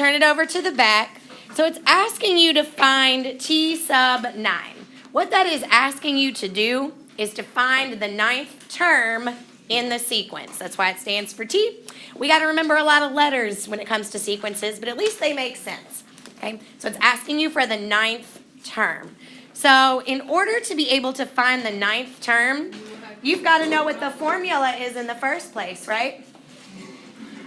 turn it over to the back. So it's asking you to find t sub 9. What that is asking you to do is to find the 9th term in the sequence. That's why it stands for T. We got to remember a lot of letters when it comes to sequences, but at least they make sense. Okay, so it's asking you for the 9th term. So in order to be able to find the 9th term, you've got to know what the formula is in the first place, right?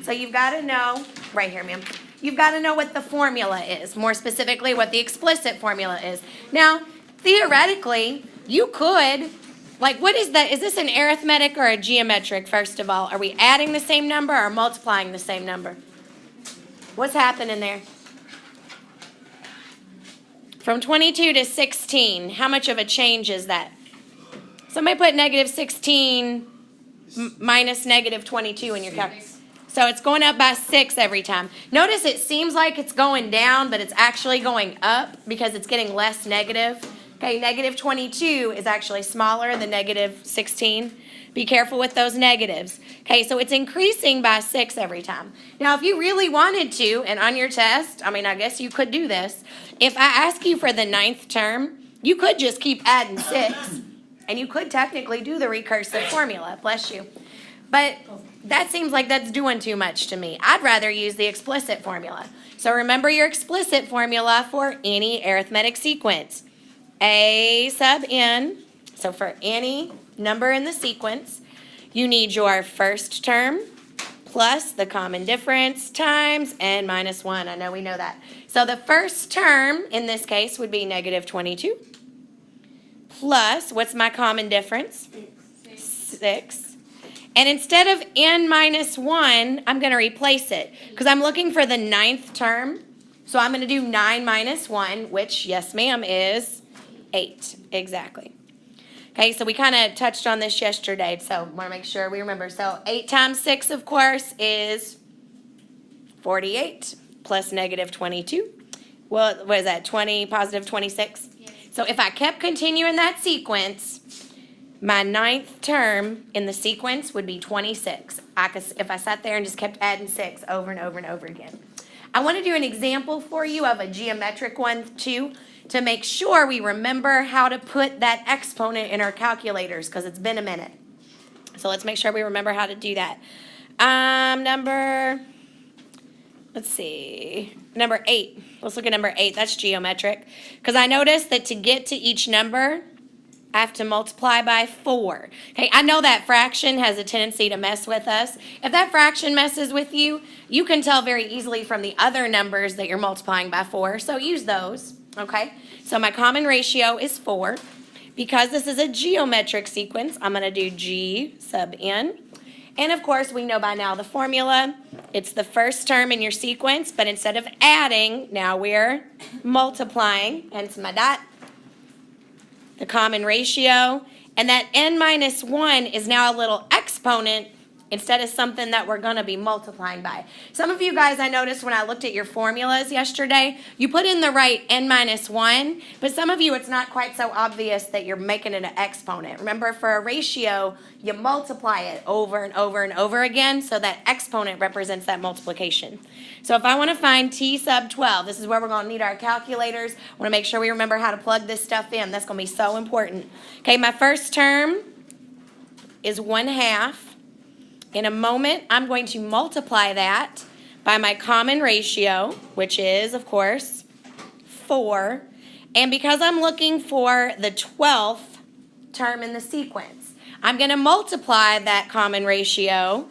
So you've got to know, right here, ma'am. You've got to know what the formula is, more specifically what the explicit formula is. Now, theoretically, you could, like, what is that? Is this an arithmetic or a geometric, first of all? Are we adding the same number or multiplying the same number? What's happening there? From 22 to 16, how much of a change is that? Somebody put negative 16 minus negative 22 in your calculator. So it's going up by 6 every time. Notice it seems like it's going down, but it's actually going up because it's getting less negative. Okay, negative 22 is actually smaller than negative 16. Be careful with those negatives. Okay, so it's increasing by 6 every time. Now, if you really wanted to, and on your test, I guess you could do this. If I ask you for the 9th term, you could just keep adding 6, and you could technically do the recursive formula. Bless you. But that seems like that's doing too much to me. I'd rather use the explicit formula. So remember your explicit formula for any arithmetic sequence. A sub n, so for any number in the sequence, you need your first term plus the common difference times n minus 1. I know we know that. So the first term in this case would be negative 22 plus, what's my common difference? 6. And instead of n minus 1, I'm going to replace it because I'm looking for the 9th term. So I'm going to do 9 minus 1, which, yes ma'am, is 8. Exactly. Okay, so we kind of touched on this yesterday, so want to make sure we remember. So 8 times 6, of course, is 48 plus negative 22. Well, what is that, 20, positive 26? Yes. So if I kept continuing that sequence, my 9th term in the sequence would be 26. If I sat there and just kept adding 6 over and over and over again. I want to do an example for you of a geometric one, too, to make sure we remember how to put that exponent in our calculators because it's been a minute. So let's make sure we remember how to do that. Number 8. Let's look at number 8. That's geometric because I noticed that to get to each number, I have to multiply by 4. Okay, I know that fraction has a tendency to mess with us. If that fraction messes with you, you can tell very easily from the other numbers that you're multiplying by 4. So use those. Okay, so my common ratio is 4. Because this is a geometric sequence, I'm going to do G sub n. And of course, we know by now the formula. It's the first term in your sequence, but instead of adding, now we're multiplying, hence my dot. The common ratio. And that n minus 1 is now a little exponent instead of something that we're going to be multiplying by. Some of you guys, I noticed when I looked at your formulas yesterday, you put in the right n minus 1, but some of you it's not quite so obvious that you're making it an exponent. Remember, for a ratio, you multiply it over and over and over again, so that exponent represents that multiplication. So if I want to find t sub 12, this is where we're going to need our calculators. I want to make sure we remember how to plug this stuff in. That's going to be so important. Okay, my first term is 1/2. In a moment, I'm going to multiply that by my common ratio, which is, of course, 4. And because I'm looking for the 12th term in the sequence, I'm going to multiply that common ratio.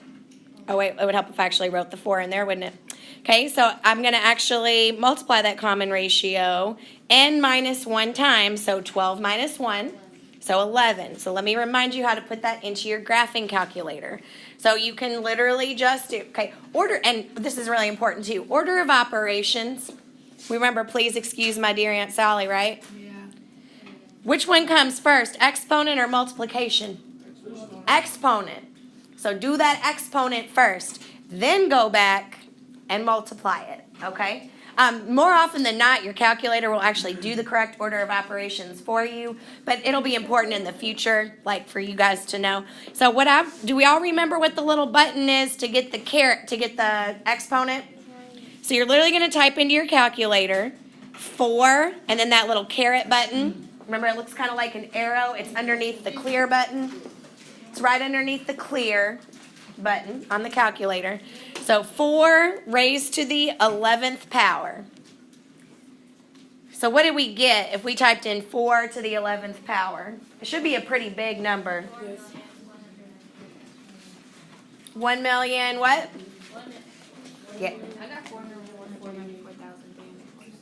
Oh, wait, it would help if I actually wrote the 4 in there, wouldn't it? Okay, so I'm going to actually multiply that common ratio n minus 1 times, so 12 minus 1. So 11. So let me remind you how to put that into your graphing calculator. So you can literally just do, okay, order, and this is really important too, order of operations. Remember, please excuse my dear Aunt Sally, right? Yeah. Which one comes first, exponent or multiplication? Exponent. So do that exponent first, then go back and multiply it, okay? More often than not, your calculator will actually do the correct order of operations for you, but it'll be important in the future, like for you guys to know. So do we all remember what the little button is to get the exponent? So you're literally going to type into your calculator 4 and then that little caret button. Remember, it looks kind of like an arrow. It's underneath the clear button. It's right underneath the clear button on the calculator. So 4 raised to the 11th power. So what did we get if we typed in 4 to the 11th power? It should be a pretty big number. 1 million what? Yeah. I got 494,000.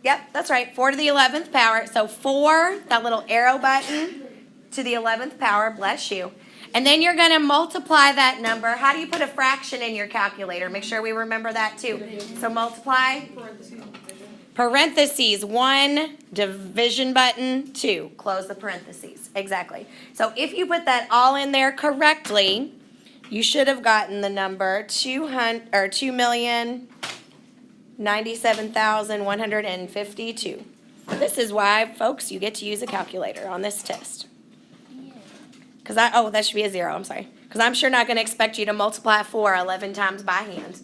Yep, that's right. 4 to the 11th power. So 4, that little arrow button, to the 11th power. Bless you. And then you're going to multiply that number. How do you put a fraction in your calculator? Make sure we remember that too. So multiply. Parentheses, 1, division button, 2. Close the parentheses. Exactly. So if you put that all in there correctly, you should have gotten the number 2,097,152. This is why, folks, you get to use a calculator on this test. Because that should be a 0. I'm sorry. Because I'm sure not going to expect you to multiply 4 11 times by hand.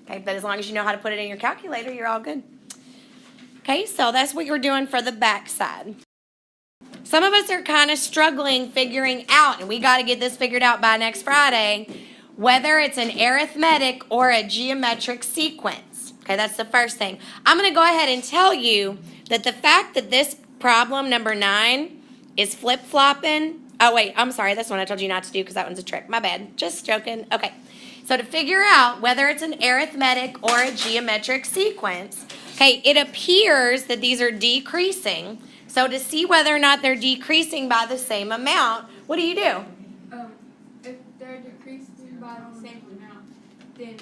Okay, but as long as you know how to put it in your calculator, you're all good. Okay, so that's what you're doing for the back side. Some of us are kind of struggling figuring out, and we got to get this figured out by next Friday, whether it's an arithmetic or a geometric sequence. Okay, that's the first thing. I'm going to go ahead and tell you that the fact that this problem, number 9, is flip-flopping. Oh, wait, I'm sorry. That's one I told you not to do because that one's a trick. My bad. Just joking. Okay, so to figure out whether it's an arithmetic or a geometric sequence, okay, it appears that these are decreasing. So to see whether or not they're decreasing by the same amount, what do? If they're decreasing by the same amount, then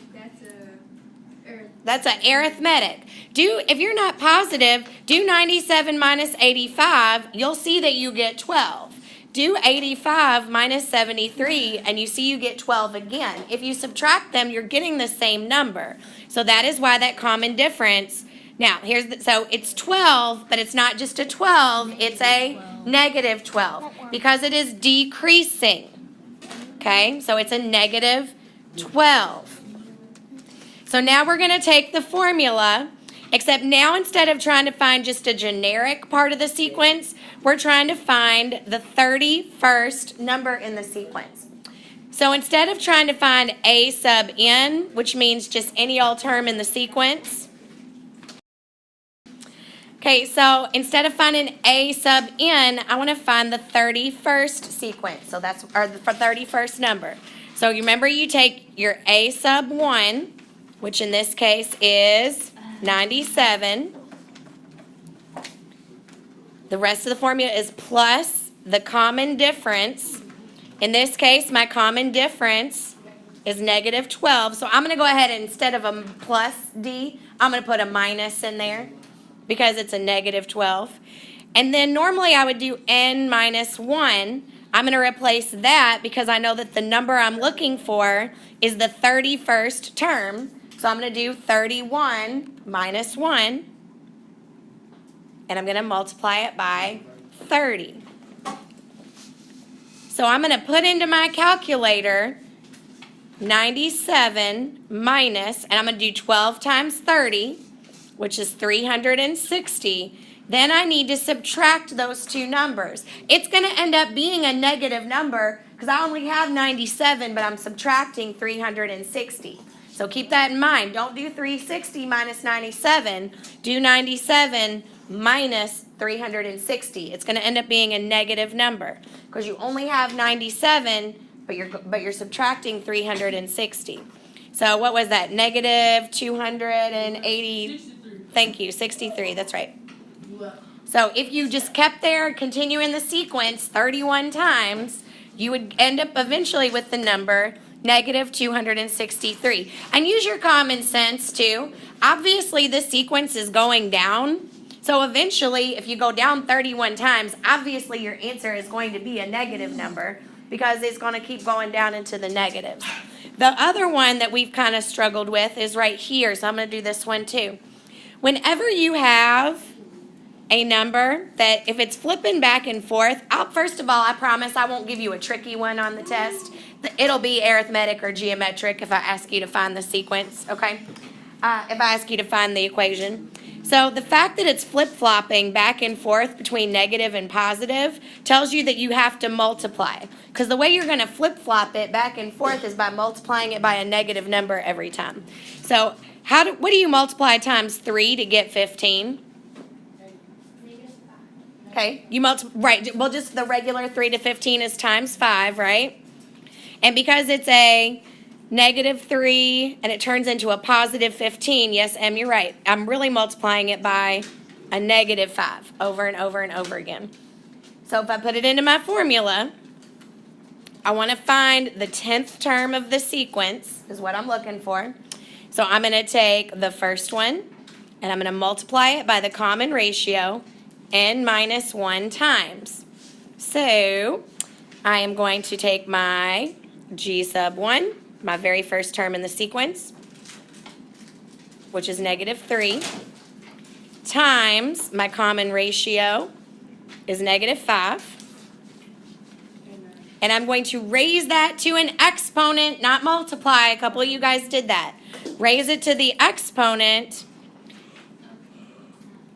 that's an arithmetic. If you're not positive, do 97 minus 85. You'll see that you get 12. Do 85 minus 73, and you see you get 12 again. If you subtract them, you're getting the same number. So that is why that common difference. Now, so it's 12, but it's not just a 12, it's a negative 12 because it is decreasing. Okay, so it's a negative 12. So now we're going to take the formula, except now instead of trying to find just a generic part of the sequence, we're trying to find the 31st number in the sequence. So instead of trying to find a sub n, which means just any old term in the sequence, okay, so instead of finding a sub n, I want to find the 31st sequence. So that's the 31st number. So you remember you take your a sub 1, which in this case is 97. The rest of the formula is plus the common difference. In this case, my common difference is negative 12. So I'm going to go ahead and instead of a plus d, I'm going to put a minus in there, because it's a negative 12. And then normally I would do n minus 1. I'm going to replace that because I know that the number I'm looking for is the 31st term. So I'm going to do 31 minus 1. And I'm going to multiply it by 30. So I'm going to put into my calculator 97 minus, and I'm going to do 12 times 30, which is 360, then I need to subtract those two numbers. It's going to end up being a negative number because I only have 97, but I'm subtracting 360. So keep that in mind. Don't do 360 minus 97. Do 97 minus 360. It's going to end up being a negative number because you only have 97, but you're subtracting 360. So what was that? Negative 280. Thank you, 63, that's right. So if you just kept there, continue in the sequence 31 times, you would end up eventually with the number negative 263. And use your common sense too. Obviously the sequence is going down. So eventually if you go down 31 times, obviously your answer is going to be a negative number because it's going to keep going down into the negatives. The other one that we've kind of struggled with is right here. So I'm going to do this one too. Whenever you have a number that if it's flipping back and forth, first of all, I promise I won't give you a tricky one on the test. It'll be arithmetic or geometric if I ask you to find the sequence, okay? if I ask you to find the equation. So the fact that it's flip-flopping back and forth between negative and positive tells you that you have to multiply. Because the way you're going to flip-flop it back and forth is by multiplying it by a negative number every time. So what do you multiply times 3 to get 15? Okay, right, well, just the regular 3 to 15 is times 5, right? And because it's a negative 3 and it turns into a positive 15, yes, Em, you're right. I'm really multiplying it by a negative 5 over and over and over again. So if I put it into my formula, I want to find the 10th term of the sequence is what I'm looking for. So I'm going to take the first one and I'm going to multiply it by the common ratio n minus 1 times. So I am going to take my g sub 1, my very first term in the sequence, which is negative 3, times my common ratio is negative 5. And I'm going to raise that to an exponent, not multiply. A couple of you guys did that. Raise it to the exponent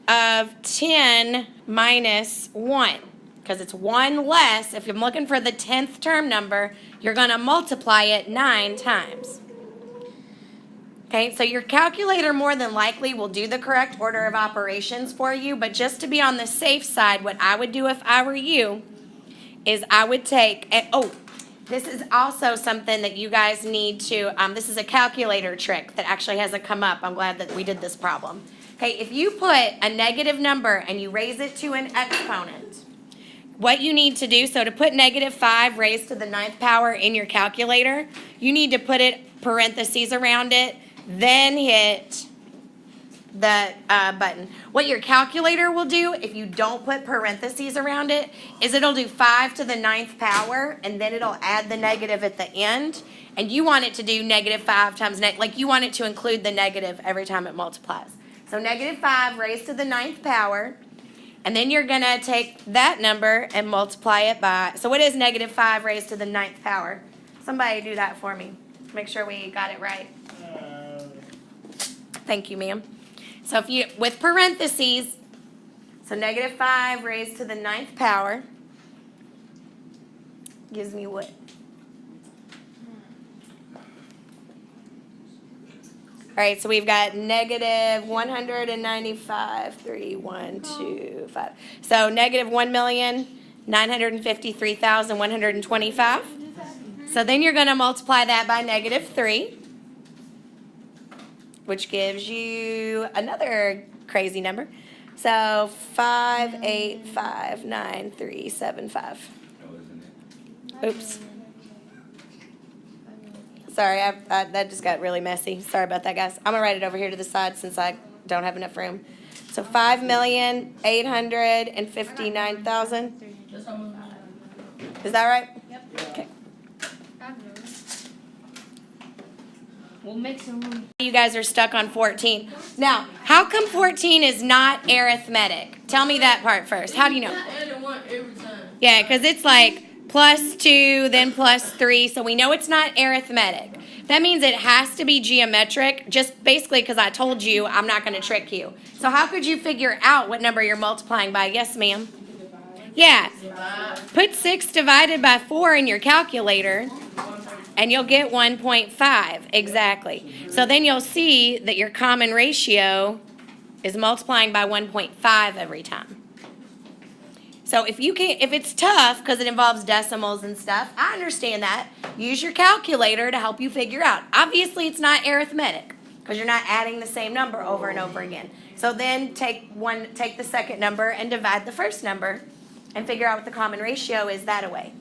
of 10 minus 1. Because it's 1 less. If I'm looking for the 10th term number, you're going to multiply it 9 times. Okay, so your calculator more than likely will do the correct order of operations for you. But just to be on the safe side, what I would do if I were you is I would take, this is also something that you guys need to, this is a calculator trick that actually hasn't come up. I'm glad that we did this problem. Okay, if you put a negative number and you raise it to an exponent, what you need to do, so to put negative 5 raised to the 9th power in your calculator, you need to put it parentheses around it, then hit the button. What your calculator will do, if you don't put parentheses around it, is it'll do 5 to the 9th power, and then it'll add the negative at the end, and you want it to do negative 5 times, like you want it to include the negative every time it multiplies. So negative 5 raised to the 9th power, and then you're going to take that number and multiply it by, so what is negative 5 raised to the 9th power? Somebody do that for me. Make sure we got it right. Thank you, ma'am. So if you, with parentheses, so negative 5 raised to the 9th power gives me what? All right, so we've got negative 195, 3, 1, 2, 5. So negative 1,953,125. So then you're going to multiply that by negative 3, which gives you another crazy number. So 5,859,375. Oops. Sorry, that just got really messy. Sorry about that, guys. I'm going to write it over here to the side since I don't have enough room. So 5,859,000. Is that right? Yep. Okay. We'll make some room. You guys are stuck on 14. Now, how come 14 is not arithmetic? Tell me that part first. How do you know? Yeah, because it's like plus 2, then plus 3, so we know it's not arithmetic. That means it has to be geometric, just basically because I told you I'm not going to trick you. So how could you figure out what number you're multiplying by? Yes, ma'am? Yeah. Put 6 divided by 4 in your calculator, and you'll get 1.5. Exactly. So then you'll see that your common ratio is multiplying by 1.5 every time. So if it's tough because it involves decimals and stuff, I understand that. Use your calculator to help you figure out. Obviously, it's not arithmetic because you're not adding the same number over and over again. So then take the second number and divide the first number and figure out what the common ratio is that way.